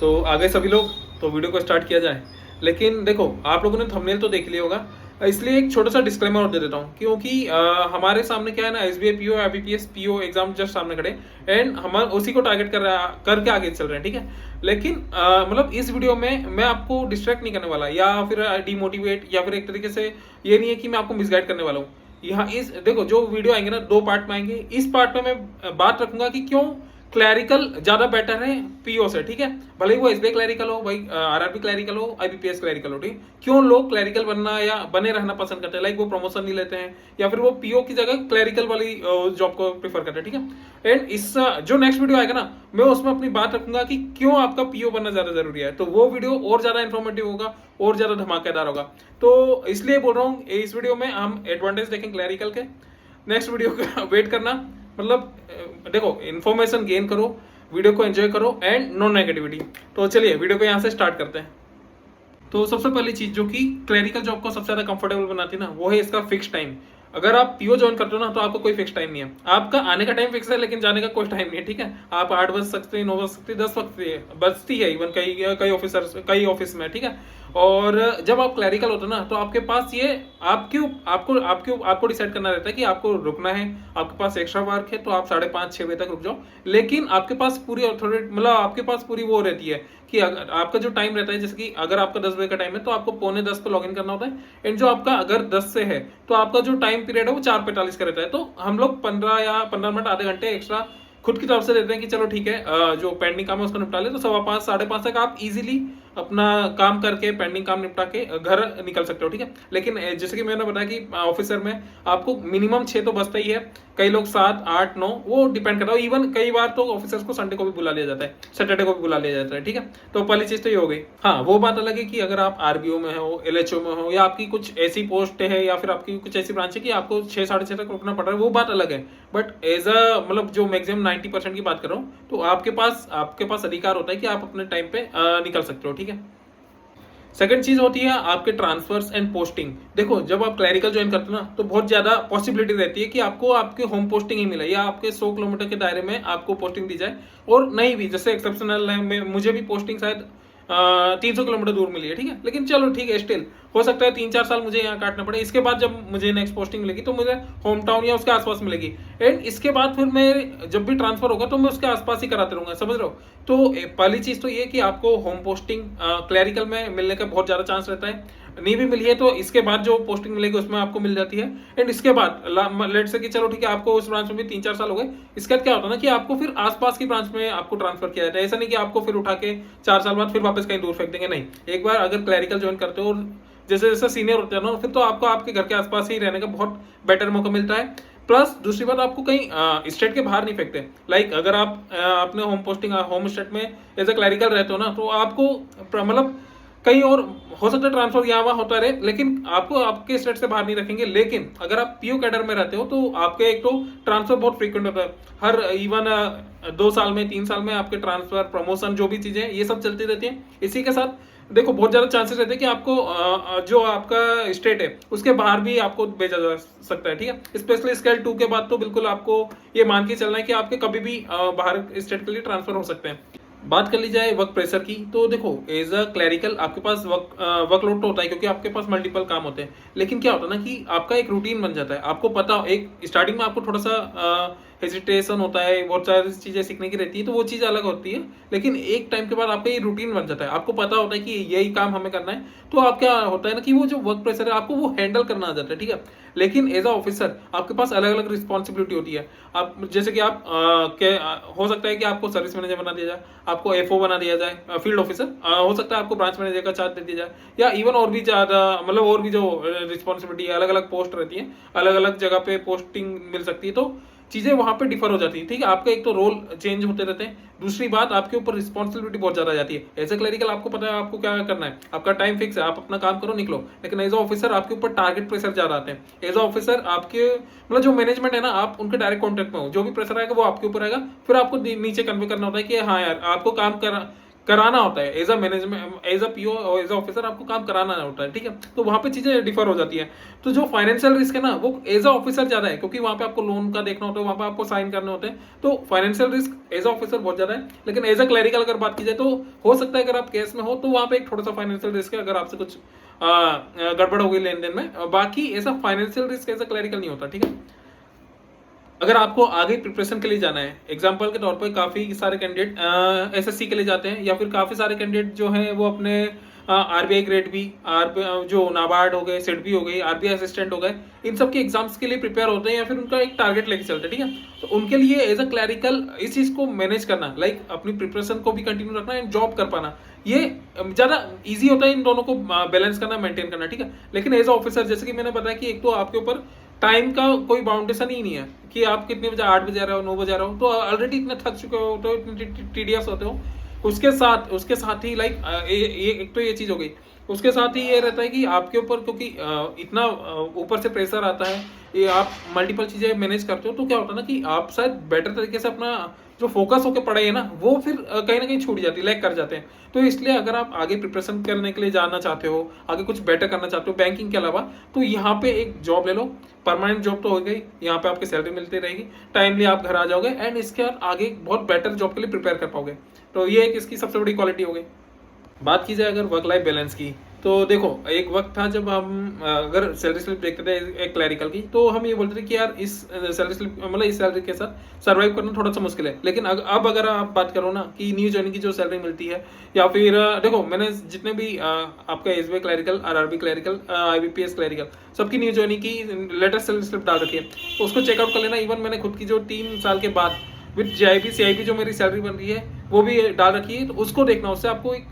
तो आ गए सभी लोग, तो वीडियो को स्टार्ट किया जाए। लेकिन देखो, आप लोगों ने थंबनेल तो देख लिया होगा, इसलिए एक छोटा सा डिस्क्लेमर और दे देता हूँ, क्योंकि हमारे सामने क्या है ना, SBI PO, IBPS PO exam just सामने खड़े एंड हम उसी को टारगेट करके आगे चल रहे हैं, ठीक है। लेकिन मतलब इस वीडियो में मैं आपको डिस्ट्रैक्ट नहीं करने वाला या फिर डिमोटिवेट या फिर एक तरीके से ये नहीं है कि मैं आपको मिसगाइड करने वाला हूँ। यहाँ इस देखो, जो वीडियो आएंगे ना, 2 पार्ट में आएंगे। इस पार्ट में मैं बात रखूंगा कि क्यों क्लैरिकल ज्यादा बेटर है पीओ से, ठीक है। भले ही वो एसबीआई क्लैरिकल हो, भाई आरआरबी क्लैरिकल हो, आईबीपीएस क्लैरिकल हो, ठीक। क्यों लोग क्लैरिकल बनना या बने रहना पसंद करते हैं, लाइक वो प्रमोशन नहीं लेते हैं या फिर वो पीओ की जगह क्लैरिकल वाली जॉब को प्रीफर करते हैं, ठीक है। एंड इस जो नेक्स्ट वीडियो आएगा ना, मैं उसमें अपनी बात रखूंगा कि क्यों आपका पीओ बनना ज्यादा जरूरी है। तो वो वीडियो और ज्यादा इंफॉर्मेटिव होगा और ज्यादा धमाकेदार होगा। तो इसलिए बोल रहा हूँ, इस वीडियो में हम एडवांटेज देखेंगे क्लैरिकल के। नेक्स्ट वीडियो का वेट करना, मतलब देखो, इन्फॉर्मेशन गेन करो, वीडियो को एंजॉय करो एंड नो नेगेटिविटी। तो चलिए वीडियो को यहाँ से स्टार्ट करते हैं। तो सबसे पहली चीज जो कि क्लरिकल जॉब को सबसे ज्यादा कंफर्टेबल बनाती है ना, वो है इसका फिक्स टाइम। अगर आप पीओ ज्वाइन करते हो ना, तो आपको कोई फिक्स टाइम नहीं है। आपका आने का टाइम फिक्स है, लेकिन जाने का कोई टाइम नहीं है, ठीक है। आप 8 बज सकते हैं, 9 बज सकते हैं, 10 बजती है इवन कई ऑफिस में, ठीक है। और जब आप क्लैरिकल होते हो ना, तो आपके पास ये आपको डिसाइड करना रहता है कि आपको रुकना है। आपके पास एक्स्ट्रा वर्क है तो आप 5:30-6 बजे तक रुक जाओ, लेकिन आपके पास पूरी अथॉरिटी, मतलब आपके पास पूरी वो रहती है कि अगर आपका जो टाइम रहता है, जैसे कि अगर आपका 10 बजे का टाइम है तो आपको 9:45 पे लॉग इन करना होता है। एंड जो आपका अगर 10 से है तो आपका जो टाइम पीरियड है वो 4:45 का रहता है। तो हम लोग 15 मिनट, आधे घंटे एक्स्ट्रा खुद की तरफ से देते हैं कि चलो ठीक है, जो पेंडिंग काम है उसको निपटा ले। तो 5:15 5:30 तक आप इजीली अपना काम करके, पेंडिंग काम निपटा के घर निकल सकते हो, ठीक है। लेकिन जैसे कि मैंने बताया कि ऑफिसर में आपको मिनिमम 6 तो बचता ही है, कई लोग 7, 8, 9, वो डिपेंड करता है। इवन कई बार तो ऑफिसर्स को संडे को भी बुला लिया जाता है, सैटरडे को भी बुला लिया जाता है, ठीक है। तो पहली चीज तो ये हो गई। हाँ, वो बात अलग है कि अगर आप आरबीओ में हो, एलएचओ में हो, या आपकी कुछ ऐसी पोस्ट है या फिर आपकी कुछ ऐसी ब्रांच है कि आपको 6, 6:30 तक रुकना पड़ रहा है, वो बात अलग है। बट एज मतलब जो मैक्सिमम 90% की बात कर रहा हूँ, तो आपके पास अधिकार होता है कि आप अपने टाइम पे निकल सकते हो, ठीक है। सेकंड चीज होती है आपके ट्रांसफर्स एंड पोस्टिंग। देखो, जब आप क्लैरिकल ज्वाइन करते हो ना, तो बहुत ज्यादा पॉसिबिलिटी रहती है कि आपको आपके होम पोस्टिंग ही मिले या आपके 100 किलोमीटर के दायरे में आपको पोस्टिंग दी जाए। और नहीं भी, जैसे एक्सेप्शनल है, मुझे भी पोस्टिंग शायद 300 किलोमीटर दूर मिली है, ठीक है। लेकिन चलो ठीक है, स्टिल हो सकता है 3-4 साल मुझे यहाँ काटना पड़े। इसके बाद जब मुझे नेक्स्ट पोस्टिंग मिलेगी तो मुझे होम टाउन या उसके आसपास मिलेगी। एंड इसके बाद फिर मैं जब भी ट्रांसफर होगा तो मैं उसके आसपास ही कराते रहूंगा, समझ रहे हो। तो पहली चीज तो ये कि आपको होम पोस्टिंग क्लैरिकल में मिलने का बहुत ज्यादा चांस रहता है। नहीं भी मिली है तो इसके बाद जो पोस्टिंग मिलेगी उसमें आपको मिल जाती है। एंड इसके बाद लेट से कि चलो ठीक है, आपको उस ब्रांच में भी 3-4 साल हो गए, इसके बाद क्या होता है ना कि आपको फिर आसपास की ब्रांच में आपको ट्रांसफर किया जाता है। ऐसा नहीं कि आपको फिर उठा के 4 साल बाद फिर वापस कहीं दूर फेंक देंगे, नहीं। एक बार अगर क्लैरिकल ज्वाइन करते हो और जैसे जैसे सीनियर होते हैं ना, फिर तो आपको आपके घर के आसपास ही रहने का बहुत बेटर मौका मिलता है। प्लस दूसरी बात, आपको कहीं स्टेट के बाहर नहीं फेंकते। लाइक अगर आप अपने होम पोस्टिंग होम स्टेट में एज ए क्लैरिकल रहते हो ना, तो आपको मतलब कहीं और हो सकता है ट्रांसफर यहाँ वहाँ होता रहे, लेकिन आपको आपके स्टेट से बाहर नहीं रखेंगे। लेकिन अगर आप पीओ कैडर में रहते हो तो आपके एक तो ट्रांसफर बहुत फ्रीक्वेंट होता है। हर इवन 2 साल में, 3 साल में आपके ट्रांसफर, प्रमोशन, जो भी चीजें ये सब चलती रहती है। इसी के साथ देखो, बहुत ज्यादा चांसेस रहते हैं कि आपको जो आपका स्टेट है उसके बाहर भी आपको भेजा जा सकता है, ठीक है। स्पेशली स्केल 2 के बाद तो बिल्कुल आपको ये मान के चलना है कि आपके कभी भी बाहर स्टेट के लिए ट्रांसफर हो सकते हैं। बात कर ली जाए वर्क प्रेशर की, तो देखो, एज अ क्लैरिकल आपके पास वर्कलोड तो होता है क्योंकि आपके पास मल्टीपल काम होते हैं। लेकिन क्या होता है ना कि आपका एक रूटीन बन जाता है। आपको पता, एक स्टार्टिंग में आपको थोड़ा सा हेजिटेशन होता है, बहुत सारी चीजें सीखने की रहती है, तो वो चीज अलग होती है। लेकिन एक टाइम के बाद आपका ये रूटीन बन जाता है, आपको पता होता है कि यही काम हमें करना है। तो आप क्या होता है ना कि वो जो वर्क प्रेशर है आपको वो हैंडल करना आ जाता है, ठीक है। लेकिन एज अ ऑफिसर आपके पास अलग अलग रिस्पॉन्सिबिलिटी होती है। आप जैसे कि हो सकता है कि आपको सर्विस मैनेजर बना दिया जाए, आपको एफओ बना दिया जाए, फील्ड ऑफिसर हो सकता है, आपको ब्रांच मैनेजर का चार्ज दे दिया जाए, या इवन और भी ज्यादा, मतलब और भी जो रिस्पॉन्सिबिलिटी है, अलग अलग पोस्ट रहती है, अलग अलग जगह पे पोस्टिंग मिल सकती है। तो चीजें वहां पे डिफर हो जाती है, ठीक है। आपका एक तो रोल चेंज होते रहते हैं, दूसरी बात आपके ऊपर रिस्पॉन्सिबिलिटी बहुत ज्यादा आ जाती है। एज ए क्लरिकल आपको पता है आपको क्या करना है, आपका टाइम फिक्स है, आप अपना काम करो, निकलो। लेकिन एज अ ऑफिसर आपके ऊपर टारगेट प्रेशर ज्यादा आते हैं। एज अ ऑफिसर आपके मतलब जो मैनेजमेंट है ना, आप उनके डायरेक्ट कॉन्टेक्ट में हो, जो भी प्रेशर आएगा वो आपके ऊपर आएगा। फिर आपको नीचे कन्वे करना होता है कि हाँ यार, आपको काम कराना होता है as a management, as a PO और एज अ ऑफिसर आपको काम कराना होता है, ठीक है। तो वहाँ पे चीजें डिफर हो जाती है। तो जो फाइनेंशियल रिस्क है ना वो एज अ ऑफिसर ज्यादा है, क्योंकि वहाँ पे आपको लोन का देखना होता है, वहाँ पे आपको साइन करने होते हैं, तो financial risk as a officer बहुत ज्यादा है। लेकिन एज अ क्लरिकल अगर बात की जाए तो हो सकता है अगर आप केस में हो तो वहाँ पे एक थोड़ा सा फाइनेंशियल रिस्क है, अगर आपसे कुछ गड़बड़ हो गई लेन देन में। बाकी ऐसा financial risk as a clerical नहीं होता, ठीक है। अगर आपको आगे प्रिपरेशन के लिए जाना है, एग्जाम्पल के तौर पर काफी सारे कैंडिडेट एसएससी के लिए जाते हैं, या फिर काफी सारे कैंडिडेट जो हैं वो अपने आरबीआई ग्रेड बी, जो नाबार्ड हो गए, सिडबी हो गई, आरबीआई असिस्टेंट हो गए, इन सब के एग्जाम्स के लिए प्रिपेयर होते हैं, या फिर उनका एक टारगेट लेके चलते हैं, ठीक है। तो उनके लिए एज अ क्लैरिकल इस चीज को मैनेज करना, लाइक अपनी प्रिपरेशन को भी कंटिन्यू रखना एंड जॉब कर पाना, ये ज्यादा इजी होता है इन दोनों को बैलेंस करना, मेंटेन करना, ठीक है। लेकिन एज अ ऑफिसर जैसे कि मैंने बताया कि एक तो आपके ऊपर टाइम का कोई बाउंडेशन ही नहीं है कि आप कितने बजे, 8 बजे आ रहे हो, 9 बजे आ रहे हो, तो ऑलरेडी इतने थक चुके हो, तो इतने टीडियस होते हो। उसके साथ ही लाइक ये एक तो ये चीज हो गई। उसके साथ ही ये रहता है कि आपके ऊपर, क्योंकि इतना ऊपर से प्रेशर आता है, ये आप मल्टीपल चीजें मैनेज करते हो, तो क्या होता है ना कि आप शायद बेटर तरीके से अपना जो फोकस होकर पढ़ाई है ना वो फिर कहीं ना कहीं छूट जाती है, लैग कर जाते हैं। तो इसलिए अगर आप आगे प्रिपरेशन करने के लिए जाना चाहते हो, आगे कुछ बेटर करना चाहते हो बैंकिंग के अलावा, तो यहाँ पे एक जॉब ले लो। परमानेंट जॉब तो हो गई, यहाँ पे आपकी सैलरी मिलती रहेगी, टाइमली आप घर आ जाओगे, एंड इसके बाद आगे बहुत बेटर जॉब के लिए प्रिपेयर कर पाओगे। तो ये एक इसकी सबसे बड़ी क्वालिटी हो गई। बात की जाए अगर वर्क लाइफ बैलेंस की, तो देखो एक वक्त था जब हम अगर सैलरी स्लिप देखते थे एक क्लैरिकल की, तो हम ये बोलते थे कि यार इस सैलरी स्लिप मतलब इस सैलरी के साथ सर्वाइव करना थोड़ा सा मुश्किल है। लेकिन अब अगर आप बात करो ना कि न्यू जॉइनिंग की जो सैलरी मिलती है, या फिर देखो मैंने जितने भी आपका SBI clerical, RRB clerical, IBPS clerical, सबकी न्यू जॉइनिंग की लेटेस्ट सैलरी स्लिप डाल रखी है, तो उसको चेकआउट कर लेना। इवन मैंने खुद की जो 3 साल के बाद विद जीआईबी सीआईबी जो मेरी सैलरी बन रही है वो भी डाल रखी है, तो उसको देखना, उससे आपको एक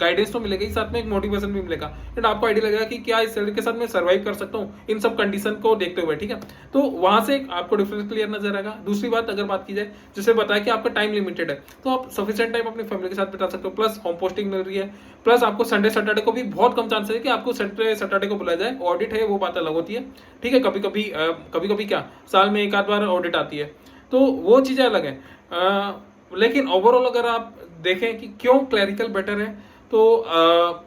गाइडेंस तो मिलेगा ही, साथ में एक मोटिवेशन भी मिलेगा, एंड आपको आइडिया लगेगा कि क्या इस सैलरी के साथ मैं सर्वाइव कर सकता हूँ इन सब कंडीशन को देखते हुए, ठीक है। तो वहां से आपको डिफरेंस क्लियर नजर आएगा। दूसरी बात अगर बात की जाए, जैसे बताया कि आपका टाइम लिमिटेड है, तो आप सफिशिएंट टाइम अपनी फैमिली के साथ बिता सकते हो, प्लस होम पोस्टिंग मिल रही है, प्लस आपको संडे सैटरडे को भी बहुत कम चांस है कि आपको संडे सैटरडे को बुलाया जाए। ऑडिट है वो बात अलग होती है, ठीक है, कभी कभी क्या साल में एक आध बार ऑडिट आती है, तो वो चीजें अलग है। लेकिन ओवरऑल अगर आप देखें कि क्यों क्लैरिकल बेटर है, तो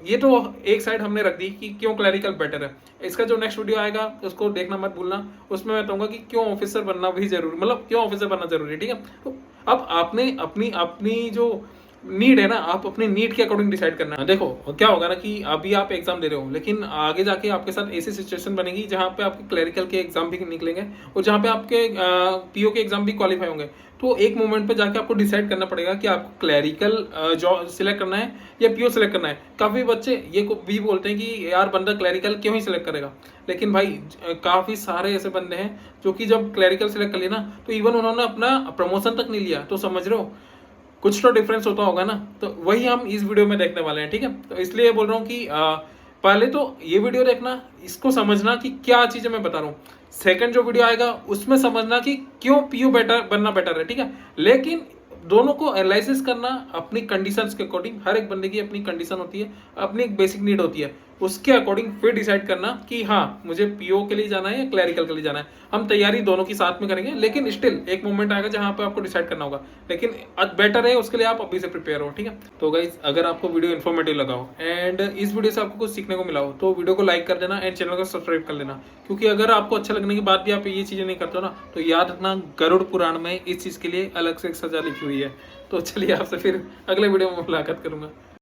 ये तो एक साइड हमने रख दी कि क्यों क्लैरिकल बेटर है। इसका जो नेक्स्ट वीडियो आएगा उसको देखना मत भूलना, उसमें मैं बताऊंगा कि क्यों ऑफिसर बनना भी जरूरी, मतलब क्यों ऑफिसर बनना जरूरी है, ठीक है। तो अब आपने अपनी अपनी जो नीड है ना, आप अपनी नीड के अकॉर्डिंग डिसाइड करना है। देखो क्या होगा ना कि अभी आप एग्जाम दे रहे हो, लेकिन आगे जाके आपके साथ ऐसी सिचुएशन बनेगी जहां पे आपके क्लरिकल के एग्जाम भी निकलेंगे, और जहां पे आपके पीओ के एग्जाम भी क्वालिफाई होंगे। तो एक मोमेंट पे जाके आपको डिसाइड करना पड़ेगा कि आपको क्लरिकल जॉब सिलेक्ट करना है या पीओ सिलेक्ट करना है। काफी बच्चे ये भी बोलते हैं कि यार बंदा क्लरिकल क्यों ही सिलेक्ट करेगा, लेकिन भाई काफी सारे ऐसे बंदे हैं जो कि जब क्लरिकल सिलेक्ट कर लिया ना, तो इवन उन्होंने अपना प्रमोशन तक नहीं लिया। तो समझ रहे हो कुछ तो डिफरेंस होता होगा ना, तो वही हम इस वीडियो में देखने वाले हैं, ठीक है। तो इसलिए बोल रहा हूँ कि पहले तो ये वीडियो देखना, इसको समझना कि क्या चीजें मैं बता रहा हूँ। सेकंड जो वीडियो आएगा उसमें समझना कि क्यों पीयू बेटर बनना बेटर है, ठीक है। लेकिन दोनों को एनालिसिस करना अपनी कंडीशंस के अकॉर्डिंग, हर एक बंदे की अपनी कंडीशन होती है, अपनी एक बेसिक नीड होती है, उसके अकॉर्डिंग फिर डिसाइड करना कि हाँ मुझे पीओ के लिए जाना है या क्लरिकल के लिए जाना है। हम तैयारी दोनों की साथ में करेंगे, लेकिन स्टिल एक मोमेंट आएगा जहां पे आपको डिसाइड करना होगा, लेकिन बेटर है उसके लिए आप अभी से प्रिपेयर हो, ठीक है। तो गाइस अगर आपको वीडियो इन्फॉर्मेटिव लगा हो एंड इस वीडियो से आपको कुछ सीखने को मिला हो, तो वीडियो को लाइक कर देना एंड चैनल को सब्सक्राइब कर लेना, क्योंकि अगर आपको अच्छा लगने के बाद भी आप ये चीजें नहीं करते हो ना, तो याद रखना गरुड़ पुराण में इस चीज के लिए अलग से एक सजा लिखी हुई है। तो चलिए आपसे फिर अगले वीडियो में मुलाकात करूंगा।